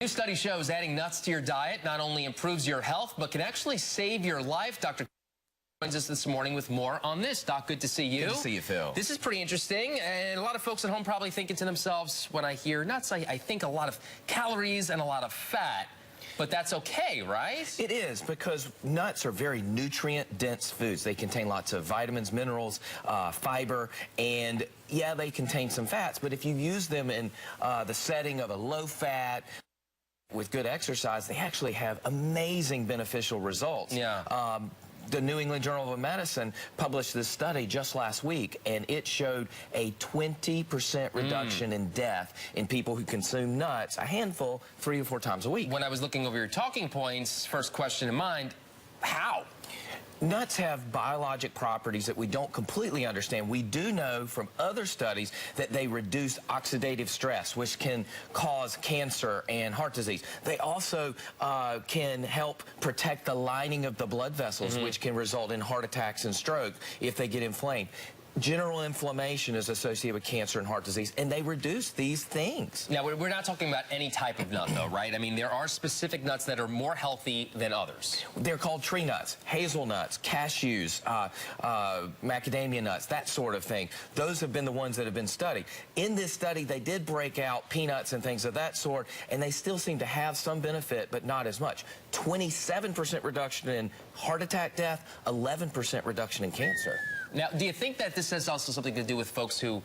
New study shows adding nuts to your diet not only improves your health, but can actually save your life. Dr. joins us this morning with more on this. Doc, good to see you. Good to see you, Phil. This is pretty interesting, and a lot of folks at home probably thinking to themselves, when I hear nuts, I think a lot of calories and a lot of fat. But that's okay, right? It is, because nuts are very nutrient-dense foods. They contain lots of vitamins, minerals, fiber, and yeah, they contain some fats, but if you use them in the setting of a low-fat, with good exercise, they actually have amazing beneficial results. Yeah. The New England Journal of Medicine published this study just last week, and it showed a 20% reduction in death in people who consume nuts, a handful, 3 to 4 times a week. When I was looking over your talking points, first question in mind, how? Nuts have biologic properties that we don't completely understand. We do know from other studies that they reduce oxidative stress, which can cause cancer and heart disease. They also can help protect the lining of the blood vessels, which can result in heart attacks and stroke if they get inflamed. General inflammation is associated with cancer and heart disease, and they reduce these things. Now, we're not talking about any type of nut, though, right? I mean, there are specific nuts that are more healthy than others. They're called tree nuts, hazelnuts, cashews, macadamia nuts, that sort of thing. Those have been the ones that have been studied. In this study, they did break out peanuts and things of that sort, and they still seem to have some benefit, but not as much. 27% reduction in heart attack death, 11% reduction in cancer. Now, do you think that this has also something to do with folks who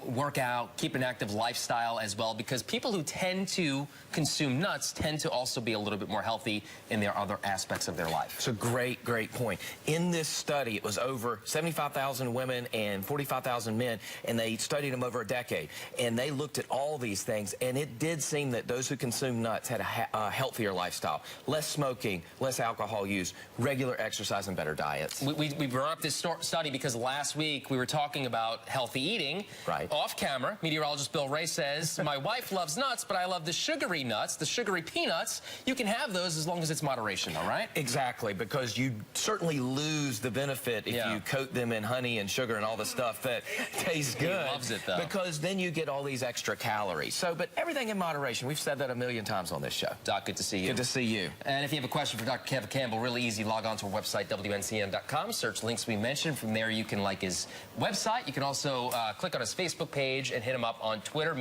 work out, keep an active lifestyle as well? Because people who tend to consume nuts tend to also be a little bit more healthy in their other aspects of their life. It's a great point. In this study, it was over 75,000 women and 45,000 men, and they studied them over a decade. And they looked at all these things, and it did seem that those who consume nuts had a healthier lifestyle. Less smoking, less alcohol use, regular exercise, and better diets. We brought up this study because last week we were talking about healthy eating. Right. Off camera, meteorologist Bill Ray says, my wife loves nuts, but I love the sugary nuts, the sugary peanuts. You can have those as long as it's moderation, all right? Exactly, because you certainly lose the benefit if you coat them in honey and sugar and all the stuff that tastes good. He loves it, though. Because then you get all these extra calories. So, but everything in moderation. We've said that 1,000,000 times on this show. Doc, good to see you. Good to see you. And if you have a question for Dr. Kevin Campbell, really easy. Log on to our website, WNCN.com. Search links we mentioned. From there, you can like his website. You can also click on his Facebook page and hit him up on Twitter.